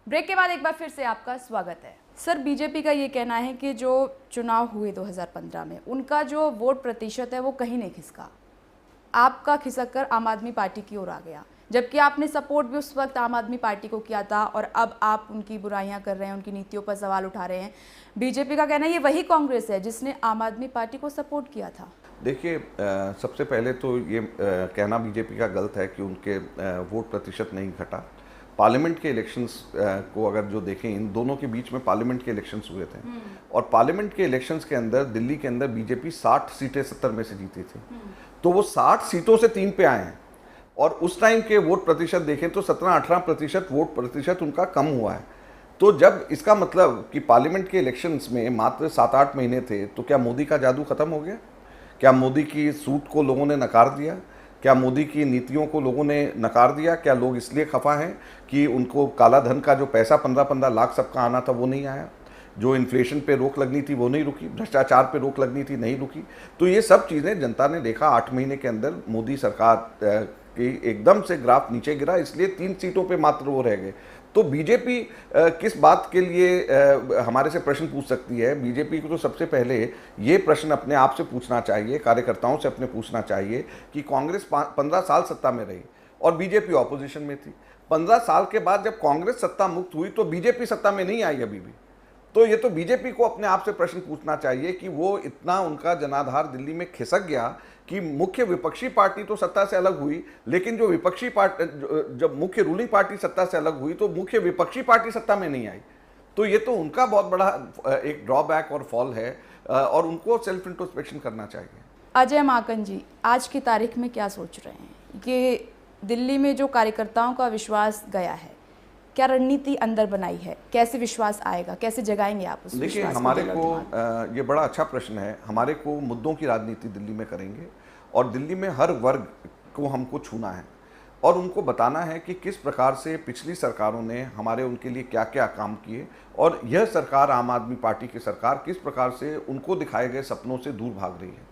Break के बाद एक बार फिर से आपका स्वागत है। सर, बीजेपी का ये कहना है कि जो चुनाव हुए 2015 में उनका जो वोट प्रतिशत है वो कहीं नहीं खिसका, आपका खिसक कर आम आदमी पार्टी की ओर आ गया, जबकि आपने सपोर्ट भी उस वक्त आम आदमी पार्टी को किया था और अब आप उनकी बुराइयां कर रहे हैं, उनकी नीतियों पर सवाल उठा रहे हैं। बीजेपी का कहना है ये वही कांग्रेस है जिसने आम आदमी पार्टी को सपोर्ट किया था। देखिए, सबसे पहले तो ये कहना बीजेपी का गलत है कि उनके वोट प्रतिशत नहीं घटा। पार्लियामेंट के इलेक्शंस को अगर जो देखें, इन दोनों के बीच में पार्लियामेंट के इलेक्शंस हुए थे और पार्लियामेंट के इलेक्शंस के अंदर दिल्ली के अंदर बीजेपी 60 सीटें 70 में से जीती थी। तो वो 60 सीटों से 3 पे आए हैं और उस टाइम के वोट प्रतिशत देखें तो 17-18% वोट प्रतिशत उनका कम हुआ है। तो जब इसका मतलब कि पार्लियामेंट के इलेक्शंस में मात्र 7-8 महीने थे, तो क्या मोदी का जादू खत्म हो गया? क्या मोदी की सूट को लोगों ने नकार दिया? क्या मोदी की नीतियों को लोगों ने नकार दिया? क्या लोग इसलिए खफा हैं कि उनको काला धन का जो पैसा 15-15 लाख सबका आना था वो नहीं आया? जो इन्फ्लेशन पे रोक लगनी थी वो नहीं रुकी, भ्रष्टाचार पे रोक लगनी थी नहीं रुकी। तो ये सब चीज़ें जनता ने देखा। 8 महीने के अंदर मोदी सरकार की एकदम से ग्राफ नीचे गिरा, इसलिए 3 सीटों पे मात्र वो रह गए। तो बीजेपी किस बात के लिए हमारे से प्रश्न पूछ सकती है? बीजेपी को तो सबसे पहले ये प्रश्न अपने आप से पूछना चाहिए, कार्यकर्ताओं से अपने पूछना चाहिए कि कांग्रेस 15 साल सत्ता में रही और बीजेपी ऑपोजिशन में थी। 15 साल के बाद जब कांग्रेस सत्ता मुक्त हुई तो बीजेपी सत्ता में नहीं आई अभी भी। तो ये तो बीजेपी को अपने आप से प्रश्न पूछना चाहिए कि वो इतना उनका जनाधार दिल्ली में खिसक गया कि मुख्य विपक्षी पार्टी तो सत्ता से अलग हुई, लेकिन जो विपक्षी पार्टी, जब मुख्य रूलिंग पार्टी सत्ता से अलग हुई तो मुख्य विपक्षी पार्टी सत्ता में नहीं आई। तो ये तो उनका बहुत बड़ा एक ड्रॉबैक और फॉल है और उनको सेल्फ इंट्रोस्पेक्शन करना चाहिए। अजय माकन जी, आज की तारीख में क्या सोच रहे हैं कि दिल्ली में जो कार्यकर्ताओं का विश्वास गया है, क्या रणनीति अंदर बनाई है? कैसे विश्वास आएगा, कैसे जगाएंगे आप उस विश्वास को? देखिए, हमारे को ये बड़ा अच्छा प्रश्न है। हमारे को मुद्दों की राजनीति दिल्ली में करेंगे और दिल्ली में हर वर्ग को हमको छूना है और उनको बताना है कि किस प्रकार से पिछली सरकारों ने हमारे उनके लिए क्या क्या काम किए और यह सरकार, आम आदमी पार्टी की सरकार, किस प्रकार से उनको दिखाए गए सपनों से दूर भाग रही है।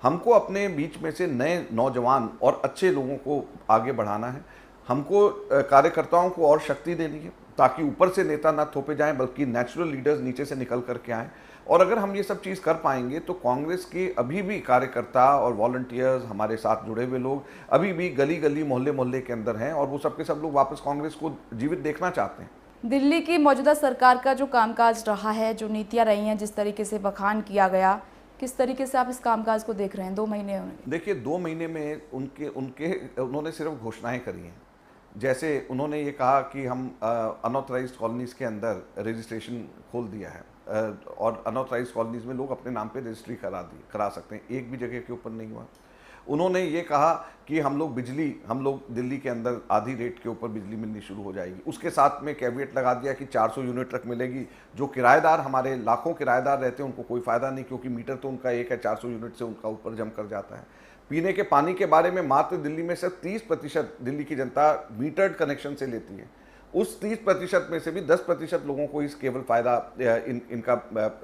हमको अपने बीच में से नए नौजवान और अच्छे लोगों को आगे बढ़ाना है। हमको कार्यकर्ताओं को और शक्ति देनी है ताकि ऊपर से नेता ना थोपे जाएं, बल्कि नेचुरल लीडर्स नीचे से निकल करके आएँ। और अगर हम ये सब चीज़ कर पाएंगे तो कांग्रेस के अभी भी कार्यकर्ता और वॉलंटियर्स, हमारे साथ जुड़े हुए लोग अभी भी गली गली मोहल्ले मोहल्ले के अंदर हैं और वो सब के सब लोग वापस कांग्रेस को जीवित देखना चाहते हैं। दिल्ली की मौजूदा सरकार का जो कामकाज रहा है, जो नीतियाँ रही हैं, जिस तरीके से बखान किया गया, किस तरीके से आप इस कामकाज को देख रहे हैं? 2 महीने देखिए, 2 महीने में उन्होंने सिर्फ घोषणाएं करी हैं। जैसे उन्होंने ये कहा कि हम अनऑथराइज्ड कॉलोनीज़ के अंदर रजिस्ट्रेशन खोल दिया है और अनऑथराइज्ड कॉलोनीज़ में लोग अपने नाम पे रजिस्ट्री करा सकते हैं। एक भी जगह के ऊपर नहीं हुआ। उन्होंने ये कहा कि हम लोग दिल्ली के अंदर आधी रेट के ऊपर बिजली मिलनी शुरू हो जाएगी। उसके साथ में कैविएट लगा दिया कि 400 यूनिट तक मिलेगी। जो किराएदार, हमारे लाखों किराएदार रहते हैं, उनको कोई फ़ायदा नहीं, क्योंकि मीटर तो उनका एक है, 400 यूनिट से उनका ऊपर जम कर जाता है। पीने के पानी के बारे में मात्र दिल्ली में सिर्फ 30% दिल्ली की जनता मीटर्ड कनेक्शन से लेती है। उस 30% में से भी 10% लोगों को इस केवल फ़ायदा इनका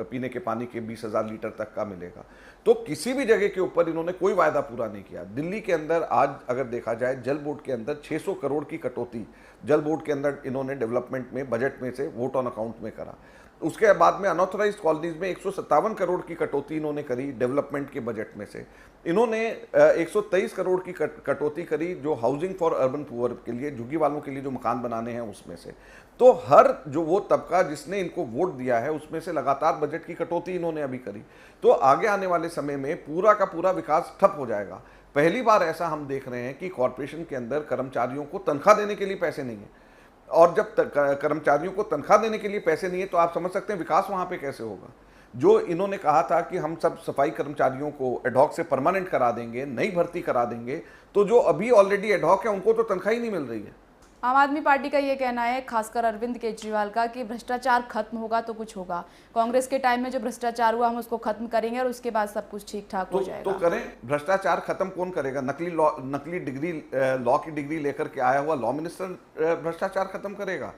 पीने के पानी के 20,000 लीटर तक का मिलेगा। तो किसी भी जगह के ऊपर इन्होंने कोई वायदा पूरा नहीं किया। दिल्ली के अंदर आज अगर देखा जाए, जल बोर्ड के अंदर 600 करोड़ की कटौती जल बोर्ड के अंदर इन्होंने डेवलपमेंट में, बजट में से वोट ऑन अकाउंट में करा। उसके बाद में अनऑथराइज्ड कॉलोनीज में 157 करोड़ की कटौती इन्होंने करी डेवलपमेंट के बजट में से। इन्होंने 123 करोड़ की कटौती करी जो हाउसिंग फॉर अर्बन पुअर के लिए, झुग्गी वालों के लिए जो मकान बनाने हैं उसमें से। तो हर जो वो तबका जिसने इनको वोट दिया है उसमें से लगातार बजट की कटौती इन्होंने अभी करी। तो आगे आने वाले समय में पूरा का पूरा विकास ठप हो जाएगा। पहली बार ऐसा हम देख रहे हैं कि कॉरपोरेशन के अंदर कर्मचारियों को तनख्वाह देने के लिए पैसे नहीं है और जब कर्मचारियों को तनख्वाह देने के लिए पैसे नहीं है तो आप समझ सकते हैं विकास वहां पे कैसे होगा। जो इन्होंने कहा था कि हम सब सफाई कर्मचारियों को एडहॉक से परमानेंट करा देंगे, नई भर्ती करा देंगे, तो जो अभी ऑलरेडी एडहॉक है उनको तो तनख्वाह ही नहीं मिल रही है। आम आदमी पार्टी का ये कहना है, खासकर अरविंद केजरीवाल का, कि भ्रष्टाचार खत्म होगा तो कुछ होगा। कांग्रेस के टाइम में जो भ्रष्टाचार हुआ हम उसको खत्म करेंगे और उसके बाद सब कुछ ठीक ठाक हो जाएगा। तो करें। भ्रष्टाचार खत्म कौन करेगा? नकली डिग्री, लॉ की डिग्री लेकर के आया हुआ लॉ मिनिस्टर भ्रष्टाचार खत्म करेगा?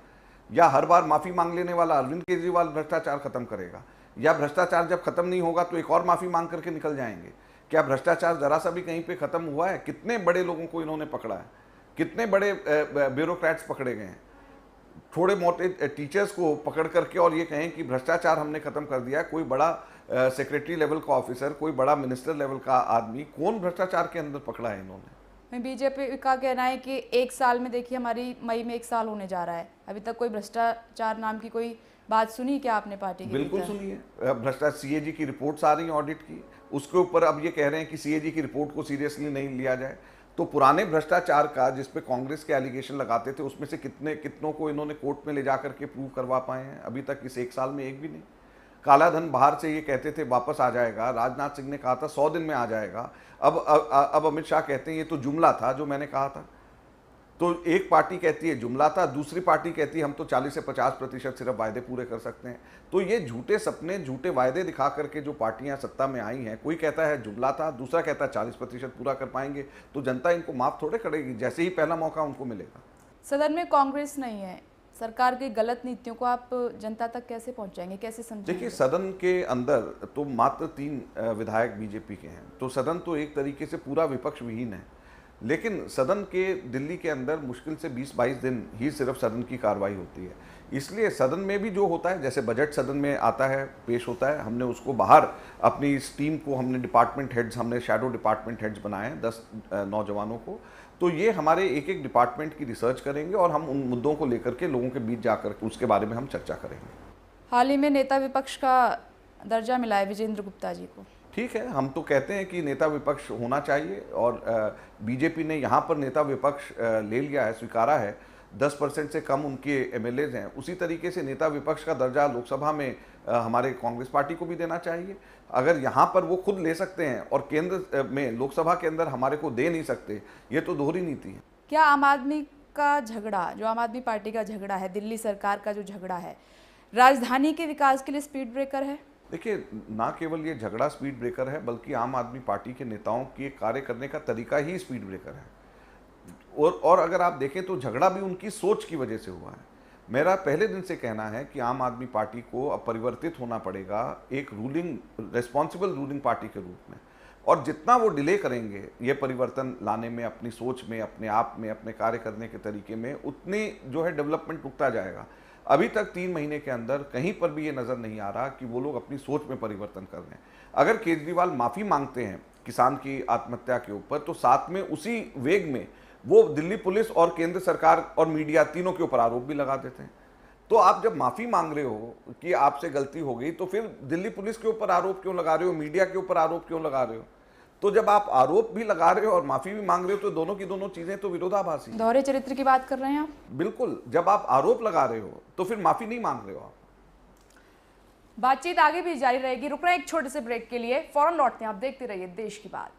या हर बार माफी मांग लेने वाला अरविंद केजरीवाल भ्रष्टाचार खत्म करेगा? या भ्रष्टाचार जब खत्म नहीं होगा तो एक और माफी मांग करके निकल जाएंगे? क्या भ्रष्टाचार जरा सा भी कहीं पे खत्म हुआ है? कितने बड़े लोगों को इन्होंने पकड़ा है, कितने बड़े ब्यूरोक्रेट्स पकड़े गए हैं। थोड़े मोटे टीचर्स को पकड़ करके और ये कहें कि भ्रष्टाचार हमने खत्म कर दिया, कोई बड़ा सेक्रेटरी लेवल का ऑफिसर, कोई बड़ा मिनिस्टर लेवल का आदमी कौन भ्रष्टाचार के अंदर पकड़ा है इन्होंने? बीजेपी का कहना है कि एक साल में, देखिए हमारी मई में 1 साल होने जा रहा है, अभी तक कोई भ्रष्टाचार नाम की कोई बात सुनी क्या आपने पार्टी के बिल्कुल भीतर? सुनी है। भ्रष्टाचार सीएजी की रिपोर्ट्स आ रही हैं ऑडिट की, उसके ऊपर अब ये कह रहे हैं कि सीएजी की रिपोर्ट को सीरियसली नहीं लिया जाए। तो पुराने भ्रष्टाचार का जिस पे कांग्रेस के एलिगेशन लगाते थे, उसमें से कितनों को इन्होंने कोर्ट में ले जाकर के प्रूव करवा पाए हैं? अभी तक इस 1 साल में एक भी नहीं। काला धन बाहर से ये कहते थे वापस आ जाएगा, राजनाथ सिंह ने कहा था 100 दिन में आ जाएगा। अब अमित शाह कहते हैं ये तो जुमला था जो मैंने कहा था। तो एक पार्टी कहती है जुमला था, दूसरी पार्टी कहती है हम तो 40 से 50% सिर्फ वायदे पूरे कर सकते हैं। तो ये झूठे सपने, झूठे वायदे दिखा करके जो पार्टियां सत्ता में आई हैं, कोई कहता है जुमला था, दूसरा कहता है 40% पूरा कर पाएंगे, तो जनता इनको माफ थोड़े करेगी जैसे ही पहला मौका उनको मिलेगा। सदन में कांग्रेस नहीं है, सरकार की गलत नीतियों को आप जनता तक कैसे पहुंचाएंगे, कैसे समझेंगे? देखिए, सदन के अंदर तो मात्र 3 विधायक बीजेपी के हैं, तो सदन तो एक तरीके से पूरा विपक्ष विहीन है। लेकिन सदन के दिल्ली के अंदर मुश्किल से 20-22 दिन ही सिर्फ सदन की कार्रवाई होती है, इसलिए सदन में भी जो होता है, जैसे बजट सदन में आता है, पेश होता है, हमने उसको बाहर अपनी इस टीम को, हमने डिपार्टमेंट हेड्स, हमने शैडो डिपार्टमेंट हेड्स बनाए हैं 10 नौजवानों को। तो ये हमारे एक एक डिपार्टमेंट की रिसर्च करेंगे और हम उन मुद्दों को लेकर के लोगों के बीच जाकर उसके बारे में हम चर्चा करेंगे। हाल ही में नेता विपक्ष का दर्जा मिला है विजेंद्र गुप्ता जी को। ठीक है, हम तो कहते हैं कि नेता विपक्ष होना चाहिए और बीजेपी ने यहाँ पर नेता विपक्ष ले लिया है, स्वीकारा है। 10% से कम उनके एमएलएज हैं। उसी तरीके से नेता विपक्ष का दर्जा लोकसभा में हमारे कांग्रेस पार्टी को भी देना चाहिए। अगर यहाँ पर वो खुद ले सकते हैं और केंद्र में, लोकसभा के अंदर हमारे को दे नहीं सकते, ये तो दोहरी नीति है। क्या आम आदमी का झगड़ा, जो आम आदमी पार्टी का झगड़ा है, दिल्ली सरकार का जो झगड़ा है, राजधानी के विकास के लिए स्पीड ब्रेकर है? देखिए, ना केवल ये झगड़ा स्पीड ब्रेकर है, बल्कि आम आदमी पार्टी के नेताओं के कार्य करने का तरीका ही स्पीड ब्रेकर है। और अगर आप देखें तो झगड़ा भी उनकी सोच की वजह से हुआ है। मेरा पहले दिन से कहना है कि आम आदमी पार्टी को अब परिवर्तित होना पड़ेगा एक रिस्पॉन्सिबल रूलिंग पार्टी के रूप में, और जितना वो डिले करेंगे ये परिवर्तन लाने में, अपनी सोच में, अपने आप में, अपने कार्य करने के तरीके में, उतनी जो है डेवलपमेंट रुकता जाएगा। अभी तक 3 महीने के अंदर कहीं पर भी ये नज़र नहीं आ रहा कि वो लोग अपनी सोच में परिवर्तन कर रहे हैं। अगर केजरीवाल माफ़ी मांगते हैं किसान की आत्महत्या के ऊपर, तो साथ में उसी वेग में वो दिल्ली पुलिस और केंद्र सरकार और मीडिया तीनों के ऊपर आरोप भी लगा देते हैं। तो आप जब माफ़ी मांग रहे हो कि आपसे गलती हो गई, तो फिर दिल्ली पुलिस के ऊपर आरोप क्यों लगा रहे हो, मीडिया के ऊपर आरोप क्यों लगा रहे हो? तो जब आप आरोप भी लगा रहे हो और माफ़ी भी मांग रहे हो, तो दोनों की दोनों चीज़ें तो विरोधाभासी। दोहरे चरित्र की बात कर रहे हैं आप? बिल्कुल, जब आप आरोप लगा रहे हो तो फिर माफ़ी नहीं मांग रहे हो आप। बातचीत आगे भी जारी रहेगी। रुक रहे हैं एक छोटे से ब्रेक के लिए, फौरन लौटते हैं। आप देखते रहिए देश की बात।